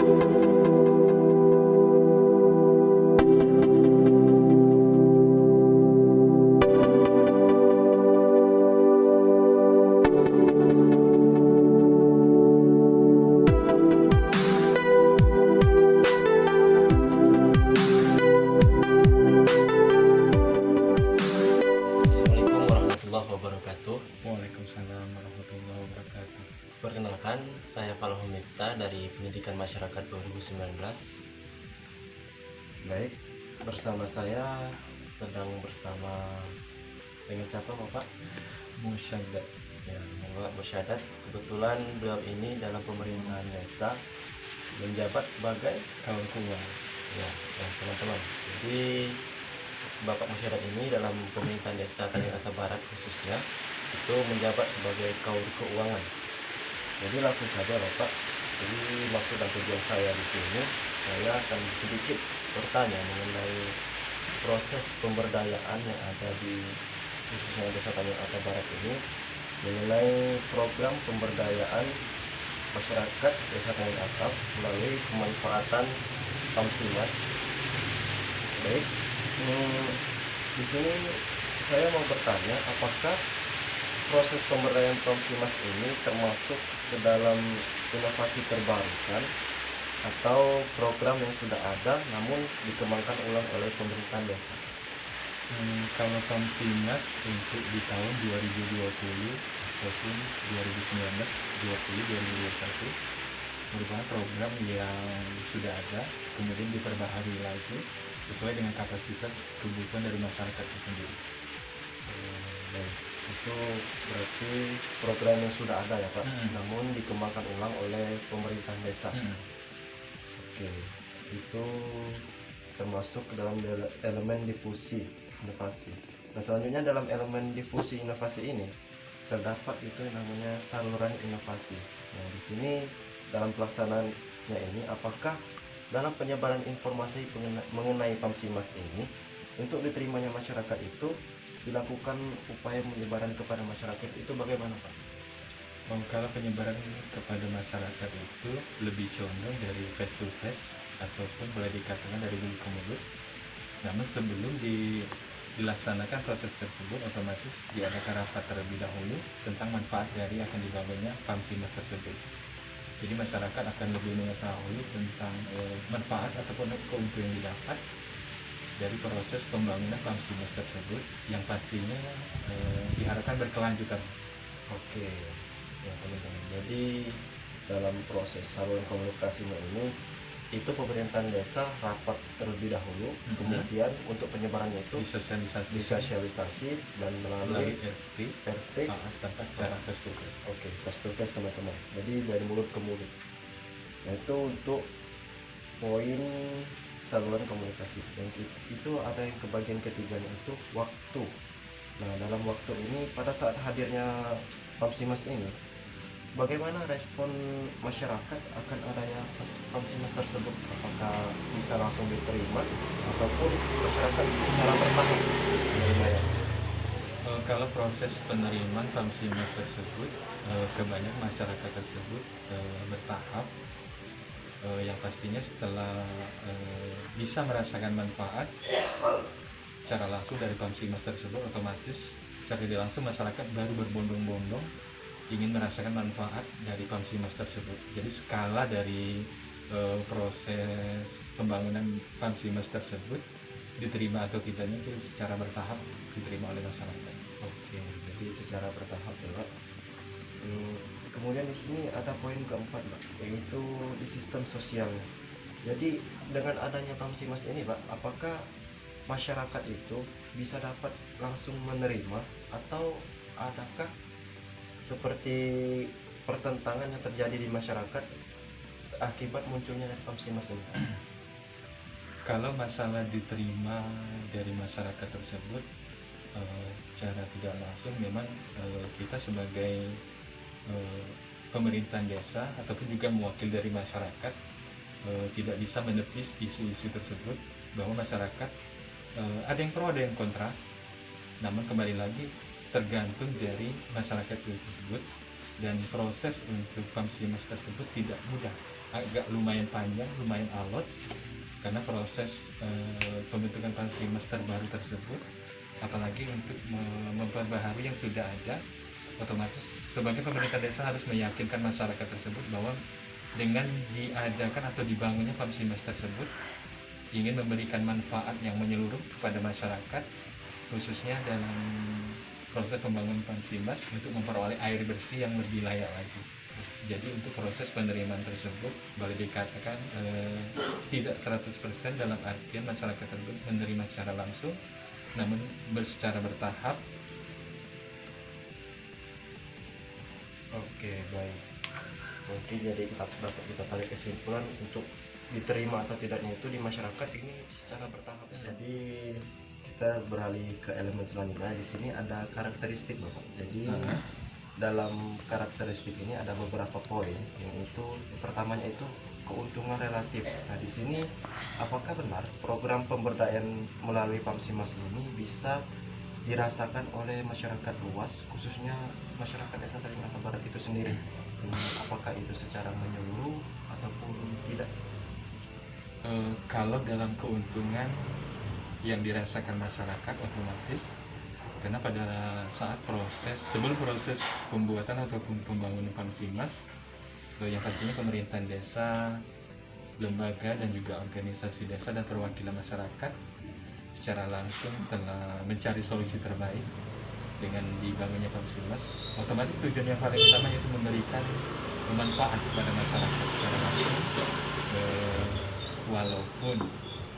Wabarakatuh. Waalaikumsalam warahmatullahi wabarakatuh. Perkenalkan, saya Falhum Miftah dari Pendidikan Masyarakat 2019. Baik, bersama saya sedang bersama dengan siapa Bapak? Musyadat. Ya, Bapak Musyadat. Kebetulan beliau ini dalam pemerintahan desa menjabat sebagai Kawan tua. ya, teman-teman. Jadi Bapak Musyadat ini dalam pemerintahan desa Tanjung Barat khususnya itu menjabat sebagai kaur keuangan. Jadi langsung saja Bapak. Jadi maksud dan tujuan saya di sini, saya akan sedikit bertanya mengenai proses pemberdayaan yang ada di khususnya desa Tanjung Barat ini, mengenai program pemberdayaan masyarakat desa Tanjung Atap melalui pemanfaatan Pamsimas. Baik. Di sini saya mau bertanya, apakah proses pemberdayaan Pamsimas ini termasuk ke dalam inovasi terbarukan atau program yang sudah ada namun dikembangkan ulang oleh pemerintahan desa? Kalau Pamsimas untuk di tahun 2020 ataupun 2019, 2021 merupakan program yang sudah ada, kemudian diperbaharui lagi sesuai dengan kapasitas kebutuhan dari masyarakat itu sendiri. Baik, itu berarti program yang sudah ada ya Pak, namun dikembangkan ulang oleh pemerintahan desa. Oke, itu termasuk ke dalam elemen difusi inovasi. Nah, selanjutnya dalam elemen difusi inovasi ini terdapat itu yang namanya saluran inovasi. Nah, di sini dalam pelaksanaannya ini, apakah dalam penyebaran informasi mengenai Pamsimas ini untuk diterimanya masyarakat itu dilakukan upaya penyebaran kepada masyarakat itu bagaimana Pak? Kalau penyebaran kepada masyarakat itu lebih condong dari face to face ataupun boleh dikatakan dari mulut ke mulut. Namun sebelum dilaksanakan proses tersebut, otomatis diadakan rapat terlebih dahulu tentang manfaat dari akan dibangunnya Pamsimas tersebut. Jadi masyarakat akan lebih mengetahui tentang manfaat ataupun keuntungan yang didapat dari proses pembangunan Pamsimas tersebut, yang pastinya diharapkan berkelanjutan. Oke, ya teman-teman. Jadi dalam proses saluran komunikasinya ini, itu pemerintahan desa rapat terlebih dahulu, kemudian untuk penyebarannya itu disosialisasi dan melalui RT tanpa cara face to face. Oke, face to face teman-teman. Jadi dari mulut ke mulut. Nah, itu untuk poin saluran komunikasi. Yang itu ada yang ke bagian ketiganya itu waktu. Nah, dalam waktu ini pada saat hadirnya Pamsimas ini, bagaimana respon masyarakat akan adanya Pamsimas tersebut? Apakah bisa langsung diterima ataupun masyarakat secara bertahap menerimanya? Kalau proses penerimaan Pamsimas tersebut, kebanyakan masyarakat tersebut bertahap, yang pastinya setelah bisa merasakan manfaat secara langsung dari Pamsimas tersebut, otomatis secara tidak langsung masyarakat baru berbondong-bondong ingin merasakan manfaat dari Pamsimas tersebut. Jadi skala dari proses pembangunan Pamsimas tersebut diterima atau tidaknya itu secara bertahap diterima oleh masyarakat. Oke, jadi secara bertahap ya Pak. Kemudian di sini ada poin keempat Pak, yaitu di sistem sosial. Jadi dengan adanya Pamsimas ini Pak, apakah masyarakat itu bisa dapat langsung menerima atau adakah seperti pertentangan yang terjadi di masyarakat akibat munculnya Pamsimas ini? Kalau masalah diterima dari masyarakat tersebut, secara tidak langsung memang kita sebagai pemerintahan desa ataupun juga mewakili dari masyarakat tidak bisa menepis isu-isu tersebut, bahwa masyarakat ada yang pro ada yang kontra. Namun kembali lagi tergantung dari masyarakat tersebut dan proses untuk PAMSIMAS tersebut tidak mudah, agak lumayan panjang, lumayan alot, karena proses pembentukan PAMSIMAS terbaru tersebut, apalagi untuk memperbaharui yang sudah ada, otomatis sebagai pemerintah desa harus meyakinkan masyarakat tersebut bahwa dengan diadakan atau dibangunnya PAMSIMAS tersebut ingin memberikan manfaat yang menyeluruh kepada masyarakat, khususnya dalam proses pembangunan PAMSIMAS untuk memperoleh air bersih yang lebih layak lagi. Jadi untuk proses penerimaan tersebut boleh dikatakan tidak 100% dalam artian masyarakat tersebut menerima secara langsung, namun secara bertahap. Oke, baik. Mungkin jadi dapat kita tarik kesimpulan untuk diterima atau tidaknya itu di masyarakat ini secara bertahap. Jadi kita beralih ke elemen selanjutnya. Di sini ada karakteristik, Bapak. Jadi dalam karakteristik ini ada beberapa poin, yang itu pertamanya itu keuntungan relatif. Nah, di sini apakah benar program pemberdayaan melalui PAMSIMAS ini bisa dirasakan oleh masyarakat luas, khususnya masyarakat Desa Tanjung Asahan Barat itu sendiri? Apakah itu secara menyeluruh ataupun tidak? Kalau dalam keuntungan yang dirasakan masyarakat, otomatis karena pada saat sebelum proses pembuatan ataupun pembangunan PAMSIMAS, yang pastinya pemerintahan desa, lembaga dan juga organisasi desa dan perwakilan masyarakat secara langsung telah mencari solusi terbaik dengan dibangunnya PAMSIMAS. Otomatis tujuan yang paling utama yaitu memberikan manfaat kepada masyarakat secara langsung, walaupun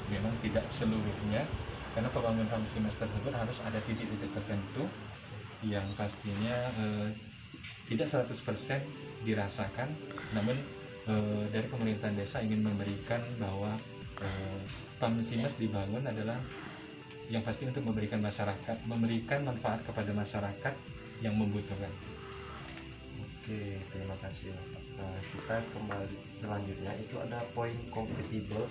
memang tidak seluruhnya, karena pembangunan PAMSIMAS tersebut harus ada titik-titik tertentu yang pastinya tidak 100% dirasakan, namun dari pemerintahan desa ingin memberikan bahwa PAMSIMAS dibangun adalah yang pasti untuk memberikan manfaat kepada masyarakat yang membutuhkan. Oke, terima kasih, Bapak. Nah, kita kembali selanjutnya itu ada poin kompatibel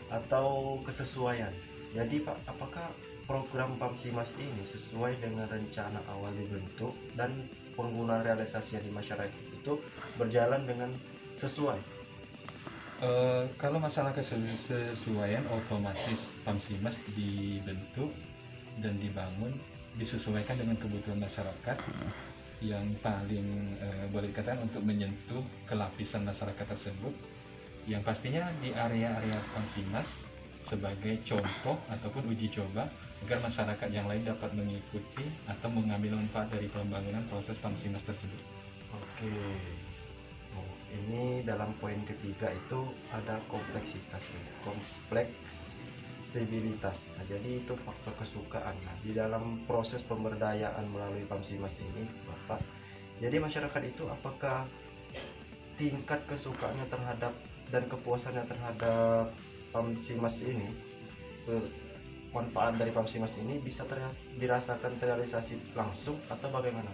atau kesesuaian. Jadi Pak, apakah program PAMSIMAS ini sesuai dengan rencana awal dibentuk dan penggunaan realisasinya di masyarakat itu berjalan dengan sesuai? Kalau masalah kesesuaian, otomatis PAMSIMAS dibentuk dan dibangun disesuaikan dengan kebutuhan masyarakat yang paling boleh dikatakan untuk menyentuh kelapisan masyarakat tersebut, yang pastinya di area-area PAMSIMAS sebagai contoh ataupun uji coba agar masyarakat yang lain dapat mengikuti atau mengambil manfaat dari pembangunan proses PAMSIMAS tersebut. Oke. Ini dalam poin ketiga itu ada kompleksibilitas. Nah, jadi itu faktor kesukaan. Nah, di dalam proses pemberdayaan melalui PAMSIMAS ini, Bapak, jadi masyarakat itu apakah tingkat kesukaannya terhadap dan kepuasannya terhadap PAMSIMAS ini, manfaat dari PAMSIMAS ini bisa dirasakan terrealisasi langsung atau bagaimana?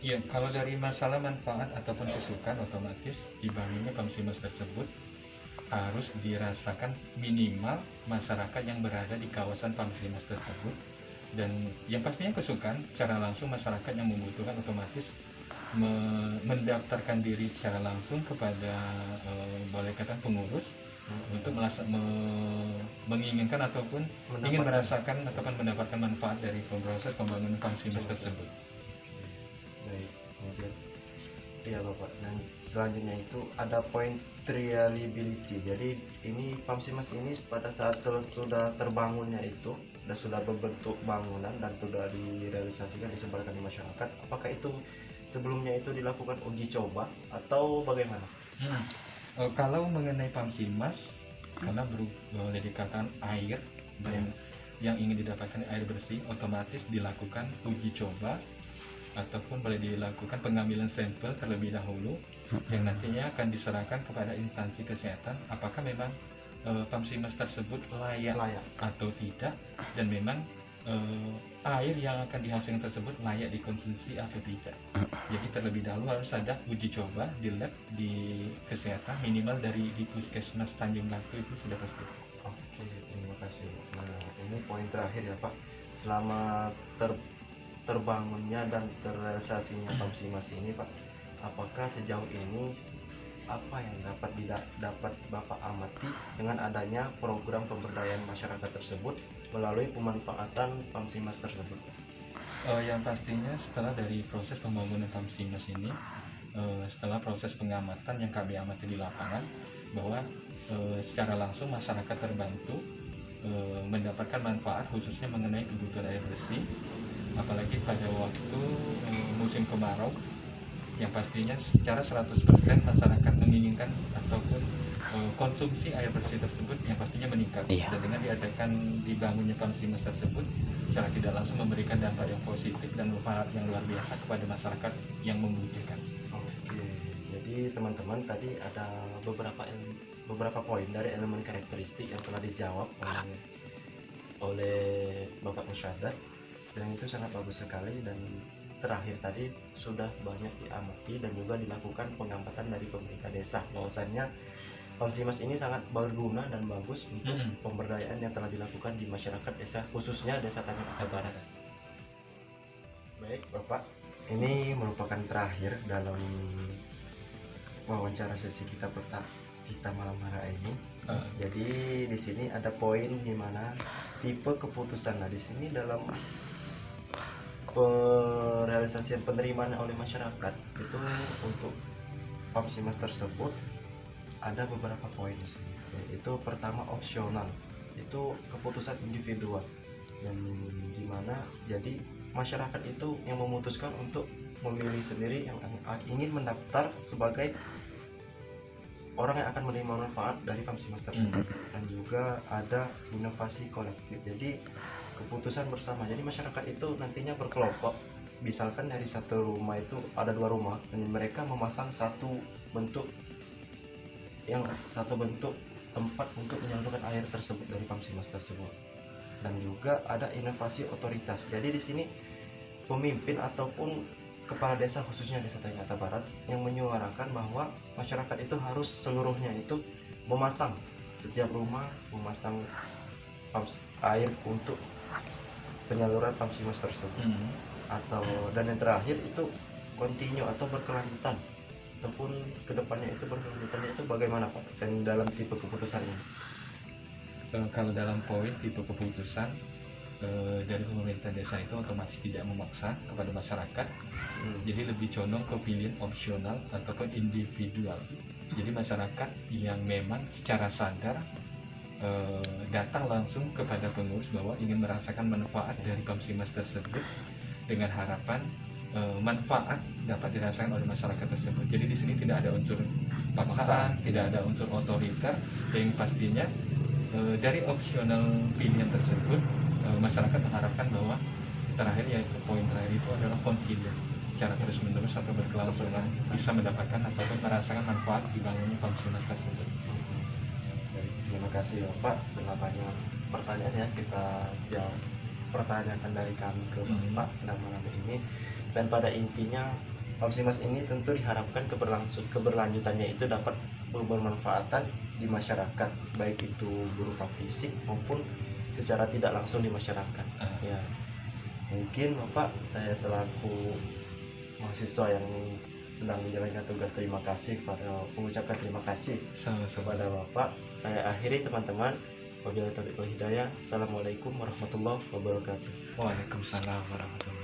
Iya, kalau dari masalah manfaat ataupun kesukaan, otomatis dibangunnya PAMSIMAS tersebut harus dirasakan minimal masyarakat yang berada di kawasan PAMSIMAS tersebut, dan yang pastinya kesukaan secara langsung masyarakat yang membutuhkan otomatis mendaftarkan diri secara langsung kepada boleh katakan pengurus untuk menginginkan ataupun ingin merasakan ataupun mendapatkan manfaat dari proses pembangunan PAMSIMAS tersebut. Baik, kemudian ya Bapak, dan selanjutnya itu ada poin reliability. Jadi ini PAMSIMAS ini pada saat sudah terbangunnya itu sudah berbentuk bangunan dan sudah direalisasikan, disebarkan di masyarakat, apakah itu sebelumnya itu dilakukan uji coba atau bagaimana? Kalau mengenai PAMSIMAS, karena boleh dikatakan air dan yang ingin didapatkan air bersih, otomatis dilakukan uji coba ataupun boleh dilakukan pengambilan sampel terlebih dahulu yang nantinya akan diserahkan kepada instansi kesehatan apakah memang PAMSIMAS tersebut layak atau tidak, dan memang air yang akan dihasilkan tersebut layak dikonsumsi atau tidak. Jadi terlebih dahulu harus ada uji coba di lab di kesehatan, minimal dari di Puskesmas Tanjung Batu itu sudah pasti. Oke, terima kasih. Nah, ini poin terakhir ya Pak. Selama terbangunnya dan terrealisasinya PAMSIMAS ini Pak, apakah sejauh ini apa yang dapat Bapak amati dengan adanya program pemberdayaan masyarakat tersebut melalui pemanfaatan Pamsimas tersebut? Yang pastinya setelah dari proses pembangunan Pamsimas ini, setelah proses pengamatan yang kami amati di lapangan, bahwa secara langsung masyarakat terbantu mendapatkan manfaat khususnya mengenai kebutuhan air bersih, apalagi pada waktu musim kemarau, yang pastinya secara 100% masyarakat menginginkan ataupun konsumsi air bersih tersebut yang pastinya meningkat. Iya. Dan dengan dibangunnya Pamsimas tersebut secara tidak langsung memberikan dampak yang positif dan manfaat yang luar biasa kepada masyarakat yang membutuhkan. Oke, jadi teman-teman tadi ada beberapa poin dari elemen karakteristik yang telah dijawab oleh Bapak Musyadat, dan itu sangat bagus sekali. Dan terakhir tadi sudah banyak diamati dan juga dilakukan pengamatan dari pemerintah desa bahwasannya Pamsimas ini sangat berguna dan bagus untuk pemberdayaan yang telah dilakukan di masyarakat desa, khususnya Desa Tanjung Atta Barat. Baik Bapak, ini merupakan terakhir dalam wawancara sesi kita malam hari ini. Jadi di sini ada poin di mana tipe keputusan. Nah, di sini dalam realisasian penerimaan oleh masyarakat itu untuk Pamsimas tersebut ada beberapa poin di sini. Itu pertama opsional, itu keputusan individual, dan dimana jadi masyarakat itu yang memutuskan untuk memilih sendiri yang ingin mendaftar sebagai orang yang akan menerima manfaat dari Pamsimas tersebut. Dan juga ada inovasi kolektif, jadi keputusan bersama. Jadi masyarakat itu nantinya berkelompok, misalkan dari satu rumah itu ada 2 rumah dan mereka memasang satu bentuk tempat untuk menyalurkan air tersebut dari Pamsimas tersebut. Dan juga ada inovasi otoritas, jadi di sini pemimpin ataupun kepala desa, khususnya Desa Tanjung Atta Barat, yang menyuarakan bahwa masyarakat itu harus seluruhnya itu memasang, setiap rumah memasang air untuk penyaluran Pamsimas tersebut. Dan yang terakhir itu kontinu atau berkelanjutan, ataupun kedepannya itu berkelanjutannya itu bagaimana Pak? Dan dalam tipe keputusan ini? Kalau dalam poin tipe keputusan dari pemerintah desa itu otomatis tidak memaksa kepada masyarakat, jadi lebih condong ke pilihan opsional ataupun individual. Jadi masyarakat yang memang secara sadar datang langsung kepada pengurus bahwa ingin merasakan manfaat dari Pamsimas tersebut dengan harapan manfaat dapat dirasakan oleh masyarakat tersebut. Jadi di sini tidak ada unsur paksaan, tidak ada unsur otoriter, yang pastinya dari opsional pilihan tersebut masyarakat mengharapkan bahwa terakhir, yaitu poin terakhir itu adalah continue, secara terus menerus atau berkelangsungan bisa mendapatkan ataupun merasakan manfaat dibangunnya Pamsimas tersebut. Terima kasih Bapak. Banyak pertanyaan yang kita jawab, pertanyakan dari kami ke Bapak pada malam ini. Dan pada intinya Pamsimas ini tentu diharapkan keberlanjutannya itu dapat bermanfaatan di masyarakat, baik itu berupa fisik maupun secara tidak langsung di masyarakat. Ya, mungkin Bapak, saya selaku mahasiswa yang sedang menjalankan tugas, mengucapkan terima kasih kepada Bapak. Saya akhiri teman-teman. Wabillahi taufiq wal hidayah. Assalamualaikum warahmatullahi wabarakatuh. Waalaikumsalam warahmatullahi wabarakatuh.